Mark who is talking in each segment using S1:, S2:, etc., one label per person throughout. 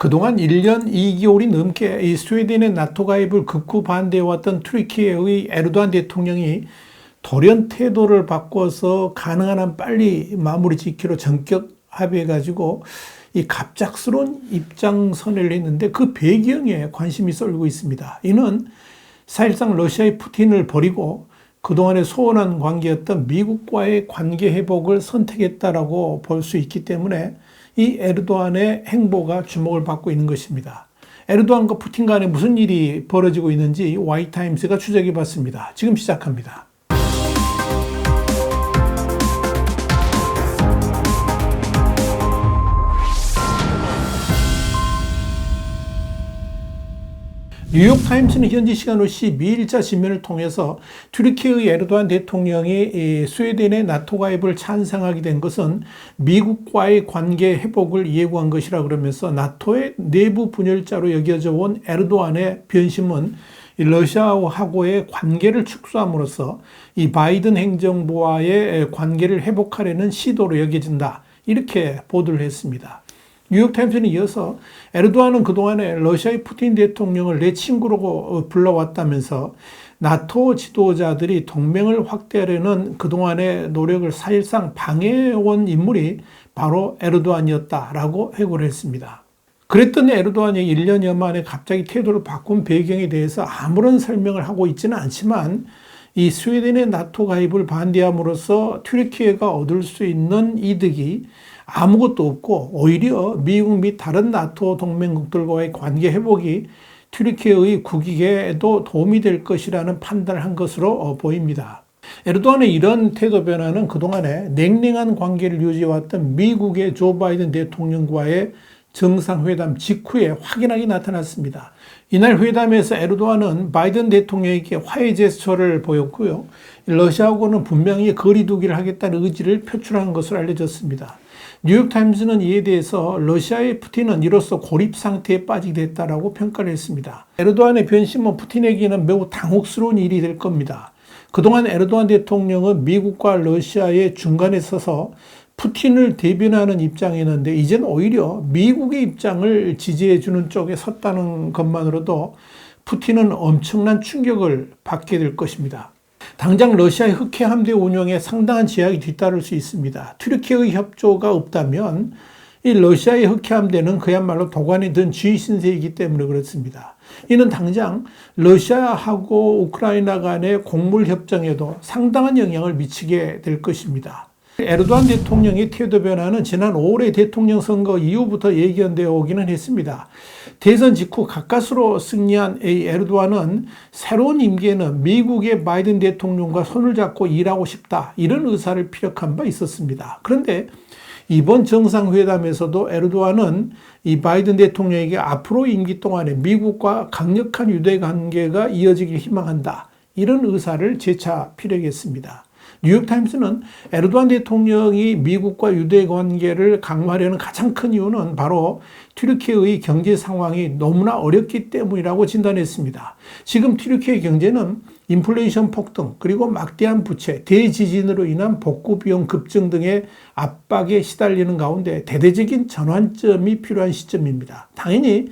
S1: 그동안 1년 2개월이 넘게 이 스웨덴의 나토 가입을 극구 반대해왔던 튀르키예의 에르도안 대통령이 돌연 태도를 바꿔서 가능한 한 빨리 마무리 짓기로 전격 합의해가지고 이 갑작스러운 입장 선회를 했는데 그 배경에 관심이 쏠리고 있습니다. 이는 사실상 러시아의 푸틴을 버리고 그동안의 소원한 관계였던 미국과의 관계 회복을 선택했다라고 볼 수 있기 때문에 이 에르도안의 행보가 주목을 받고 있는 것입니다. 에르도안과 푸틴 간에 무슨 일이 벌어지고 있는지 와이타임스가 추적해 봤습니다. 지금 시작합니다. 뉴욕타임스는 현지 시간으로 12일자 지면을 통해서 튀르키예의 에르도안 대통령이 스웨덴의 나토 가입을 찬성하게 된 것은 미국과의 관계 회복을 예고한 것이라 그러면서 나토의 내부 분열자로 여겨져 온 에르도안의 변심은 러시아하고의 관계를 축소함으로써 이 바이든 행정부와의 관계를 회복하려는 시도로 여겨진다. 이렇게 보도를 했습니다. 뉴욕타임스는 이어서 에르도안은 그동안에 러시아의 푸틴 대통령을 내 친구로 불러왔다면서 나토 지도자들이 동맹을 확대하려는 그동안의 노력을 사실상 방해해온 인물이 바로 에르도안이었다라고 회고를 했습니다. 그랬던 에르도안이 1년여 만에 갑자기 태도를 바꾼 배경에 대해서 아무런 설명을 하고 있지는 않지만 이 스웨덴의 나토 가입을 반대함으로써 튀르키예가 얻을 수 있는 이득이 아무것도 없고 오히려 미국 및 다른 나토 동맹국들과의 관계 회복이 튀르키예의 국익에도 도움이 될 것이라는 판단을 한 것으로 보입니다. 에르도안의 이런 태도 변화는 그동안에 냉랭한 관계를 유지해왔던 미국의 조 바이든 대통령과의 정상회담 직후에 확연하게 나타났습니다. 이날 회담에서 에르도안은 바이든 대통령에게 화해 제스처를 보였고요. 러시아하고는 분명히 거리두기를 하겠다는 의지를 표출한 것으로 알려졌습니다. 뉴욕타임스는 이에 대해서 러시아의 푸틴은 이로써 고립 상태에 빠지게 됐다라고 평가를 했습니다. 에르도안의 변심은 푸틴에게는 매우 당혹스러운 일이 될 겁니다. 그동안 에르도안 대통령은 미국과 러시아의 중간에 서서 푸틴을 대변하는 입장이었는데 이제는 오히려 미국의 입장을 지지해주는 쪽에 섰다는 것만으로도 푸틴은 엄청난 충격을 받게 될 것입니다. 당장 러시아의 흑해 함대 운용에 상당한 제약이 뒤따를 수 있습니다. 튀르키예의 협조가 없다면 이 러시아의 흑해 함대는 그야말로 도관에 든 쥐 신세이기 때문에 그렇습니다. 이는 당장 러시아하고 우크라이나 간의 곡물 협정에도 상당한 영향을 미치게 될 것입니다. 에르도안 대통령의 태도 변화는 지난 5월의 대통령 선거 이후부터 예견되어 오기는 했습니다. 대선 직후 가까스로 승리한 에르도안은 새로운 임기에는 미국의 바이든 대통령과 손을 잡고 일하고 싶다 이런 의사를 피력한 바 있었습니다. 그런데 이번 정상회담에서도 에르도안은 이 바이든 대통령에게 앞으로 임기 동안에 미국과 강력한 유대 관계가 이어지길 희망한다 이런 의사를 재차 피력했습니다. 뉴욕타임스는 에르도안 대통령이 미국과 유대 관계를 강화하려는 가장 큰 이유는 바로 튀르키예의 경제 상황이 너무나 어렵기 때문이라고 진단했습니다. 지금 튀르키예 경제는 인플레이션 폭등, 그리고 막대한 부채, 대지진으로 인한 복구 비용 급증 등의 압박에 시달리는 가운데 대대적인 전환점이 필요한 시점입니다. 당연히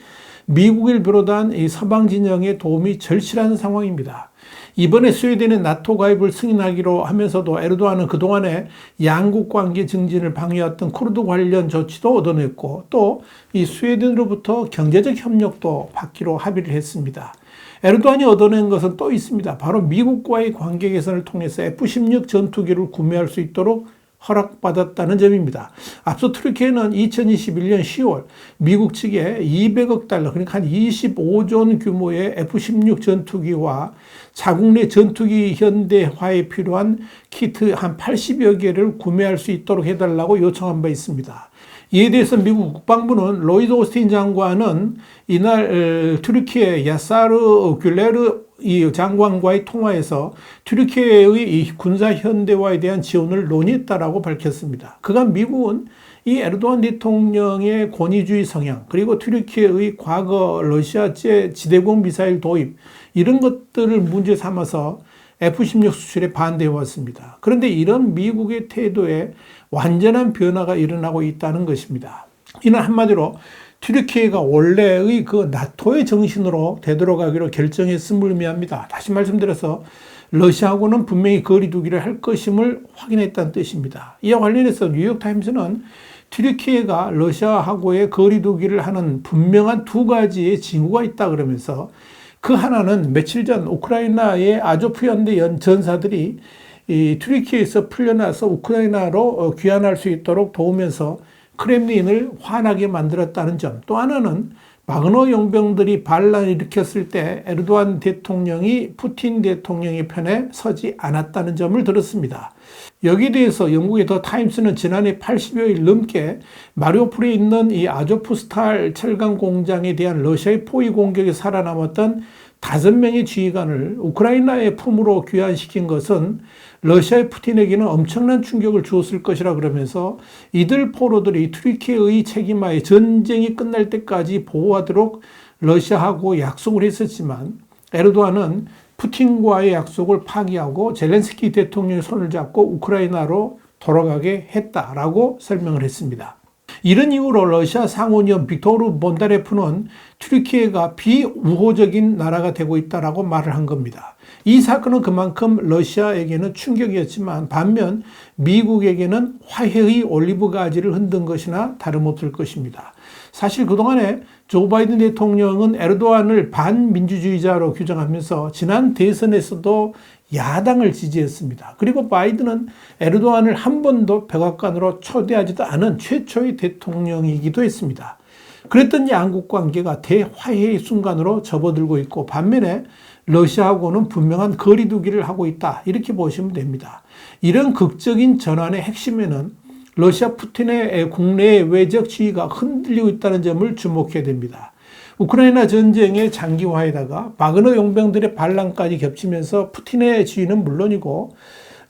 S1: 미국을 비롯한 이 서방 진영의 도움이 절실한 상황입니다. 이번에 스웨덴의 나토 가입을 승인하기로 하면서도 에르도안은 그동안에 양국 관계 증진을 방해했던 쿠르드 관련 조치도 얻어냈고 또 이 스웨덴으로부터 경제적 협력도 받기로 합의를 했습니다. 에르도안이 얻어낸 것은 또 있습니다. 바로 미국과의 관계 개선을 통해서 F-16 전투기를 구매할 수 있도록 허락받았다는 점입니다. 앞서 튀르키예는 2021년 10월 미국 측에 200억 달러, 그러니까 한 25조 원 규모의 F-16 전투기와 자국 내 전투기 현대화에 필요한 키트 한 80여 개를 구매할 수 있도록 해달라고 요청한 바 있습니다. 이에 대해서 미국 국방부는 로이드 오스틴 장관은 이날 튀르키예 야사르 귤레르 이 장관과의 통화에서 튀르키예의 이 군사 현대화에 대한 지원을 논의했다라고 밝혔습니다. 그간 미국은 이 에르도안 대통령의 권위주의 성향, 그리고 튀르키예의 과거 러시아제 지대공 미사일 도입 이런 것들을 문제 삼아서 F-16 수출에 반대해 왔습니다. 그런데 이런 미국의 태도에 완전한 변화가 일어나고 있다는 것입니다. 이는 한마디로 튀르키예가 원래의 그 나토의 정신으로 되돌아가기로 결정했음을 의미합니다. 다시 말씀드려서 러시아하고는 분명히 거리두기를 할 것임을 확인했다는 뜻입니다. 이와 관련해서 뉴욕타임스는 튀르키예가 러시아하고의 거리두기를 하는 분명한 두 가지의 징후가 있다 그러면서 그 하나는 며칠 전 우크라이나의 아조프 연대 전사들이 이 튀르키예에서 풀려나서 우크라이나로 귀환할 수 있도록 도우면서 크렘린을 환하게 만들었다는 점, 또 하나는 바그너 용병들이 반란을 일으켰을 때 에르도안 대통령이 푸틴 대통령의 편에 서지 않았다는 점을 들었습니다. 여기에 대해서 영국의 더 타임스는 지난해 80여일 넘게 마리오폴에 있는 이 아조프스탈 철강 공장에 대한 러시아의 포위 공격에 살아남았던 5명의 지휘관을 우크라이나의 품으로 귀환시킨 것은 러시아의 푸틴에게는 엄청난 충격을 주었을 것이라 그러면서 이들 포로들이 튀르키예의 책임하에 전쟁이 끝날 때까지 보호하도록 러시아하고 약속을 했었지만 에르도안은 푸틴과의 약속을 파기하고 젤렌스키 대통령의 손을 잡고 우크라이나로 돌아가게 했다라고 설명을 했습니다. 이런 이유로 러시아 상원의원 빅토르 본다레프는 튀르키예가 비우호적인 나라가 되고 있다라고 말을 한 겁니다. 이 사건은 그만큼 러시아에게는 충격이었지만 반면 미국에게는 화해의 올리브 가지를 흔든 것이나 다름없을 것입니다. 사실 그동안에 조 바이든 대통령은 에르도안을 반민주주의자로 규정하면서 지난 대선에서도 야당을 지지했습니다. 그리고 바이든은 에르도안을 한 번도 백악관으로 초대하지도 않은 최초의 대통령이기도 했습니다. 그랬던 양국 관계가 대화해의 순간으로 접어들고 있고 반면에 러시아하고는 분명한 거리두기를 하고 있다. 이렇게 보시면 됩니다. 이런 극적인 전환의 핵심에는 러시아 푸틴의 국내 외적 지위가 흔들리고 있다는 점을 주목해야 됩니다. 우크라이나 전쟁의 장기화에다가 바그너 용병들의 반란까지 겹치면서 푸틴의 지위는 물론이고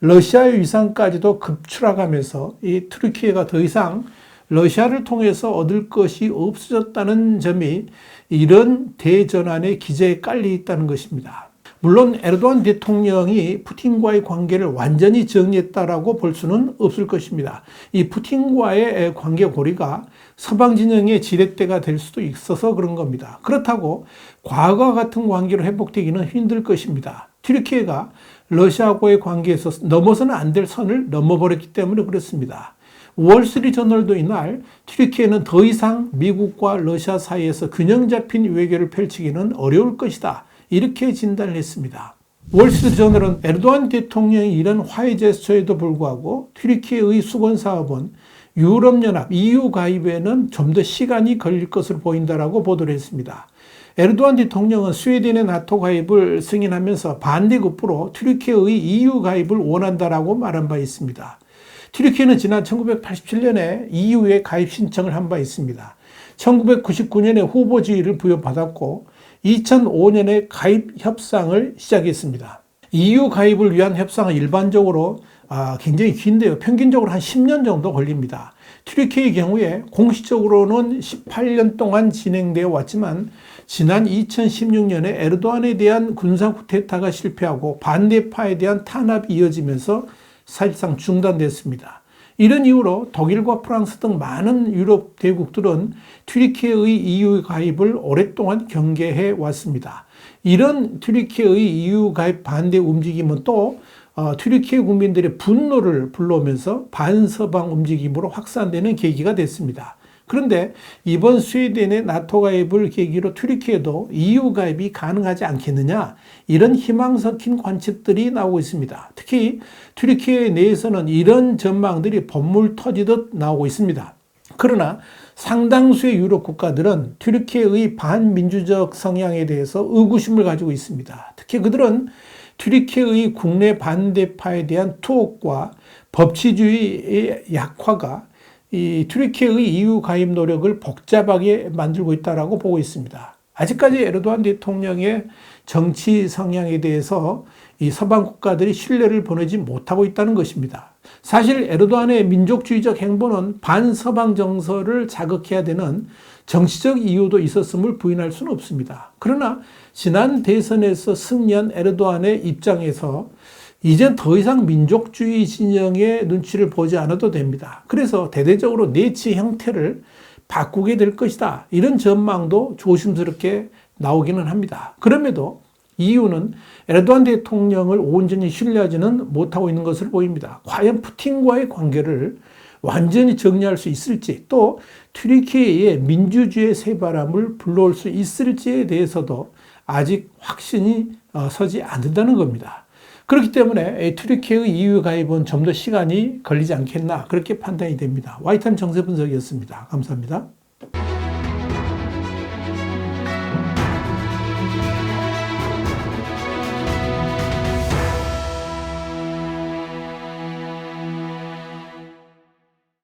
S1: 러시아의 위상까지도 급추락하면서 이 튀르키예가 더 이상 러시아를 통해서 얻을 것이 없어졌다는 점이 이런 대전환의 기제에 깔려 있다는 것입니다. 물론 에르도안 대통령이 푸틴과의 관계를 완전히 정리했다라고 볼 수는 없을 것입니다. 이 푸틴과의 관계 고리가 서방 진영의 지렛대가 될 수도 있어서 그런 겁니다. 그렇다고 과거와 같은 관계로 회복되기는 힘들 것입니다. 튀르키예가 러시아하고의 관계에서 넘어서는 안 될 선을 넘어버렸기 때문에 그렇습니다. 월스트리트저널도 이날 튀르키예는 더 이상 미국과 러시아 사이에서 균형 잡힌 외교를 펼치기는 어려울 것이다. 이렇게 진단을 했습니다. 월스트리트저널은 에르도안 대통령이 이런 화해 제스처에도 불구하고 튀르키예의 수건 사업은 유럽연합 EU 가입에는 좀 더 시간이 걸릴 것으로 보인다라고 보도를 했습니다. 에르도안 대통령은 스웨덴의 나토 가입을 승인하면서 반대급부로 튀르키예의 EU 가입을 원한다라고 말한 바 있습니다. 튀르키예는 지난 1987년에 EU에 가입 신청을 한 바 있습니다. 1999년에 후보 지위를 부여받았고 2005년에 가입 협상을 시작했습니다. EU 가입을 위한 협상은 일반적으로 굉장히 긴데요. 평균적으로 한 10년 정도 걸립니다. 튀르키예의 경우에 공식적으로는 18년 동안 진행되어 왔지만 지난 2016년에 에르도안에 대한 군사 쿠데타가 실패하고 반대파에 대한 탄압이 이어지면서 사실상 중단됐습니다. 이런 이유로 독일과 프랑스 등 많은 유럽 대국들은 튀르키예의 EU 가입을 오랫동안 경계해 왔습니다. 이런 튀르키예의 EU 가입 반대 움직임은 또 튀르키예 국민들의 분노를 불러오면서 반서방 움직임으로 확산되는 계기가 됐습니다. 그런데 이번 스웨덴의 나토 가입을 계기로 튀르키예도 EU 가입이 가능하지 않겠느냐, 이런 희망 섞인 관측들이 나오고 있습니다. 특히 튀르키예 내에서는 이런 전망들이 번물 터지듯 나오고 있습니다. 그러나 상당수의 유럽 국가들은 튀르키예의 반민주적 성향에 대해서 의구심을 가지고 있습니다. 특히 그들은 튀르키예의 국내 반대파에 대한 투옥과 법치주의의 약화가 이 튀르키예의 EU 가입 노력을 복잡하게 만들고 있다고 보고 있습니다. 아직까지 에르도안 대통령의 정치 성향에 대해서 이 서방 국가들이 신뢰를 보내지 못하고 있다는 것입니다. 사실 에르도안의 민족주의적 행보는 반서방 정서를 자극해야 되는 정치적 이유도 있었음을 부인할 수는 없습니다. 그러나 지난 대선에서 승리한 에르도안의 입장에서 이젠 더 이상 민족주의 진영의 눈치를 보지 않아도 됩니다. 그래서 대대적으로 내치 형태를 바꾸게 될 것이다. 이런 전망도 조심스럽게 나오기는 합니다. 그럼에도 EU는 에르도안 대통령을 온전히 신뢰하지는 못하고 있는 것으로 보입니다. 과연 푸틴과의 관계를 완전히 정리할 수 있을지, 또 튀르키예의 민주주의 새바람을 불러올 수 있을지에 대해서도 아직 확신이 서지 않는다는 겁니다. 그렇기 때문에 튀르키예의 EU 가입은 좀 더 시간이 걸리지 않겠나, 그렇게 판단이 됩니다. 와이타임 정세 분석이었습니다. 감사합니다.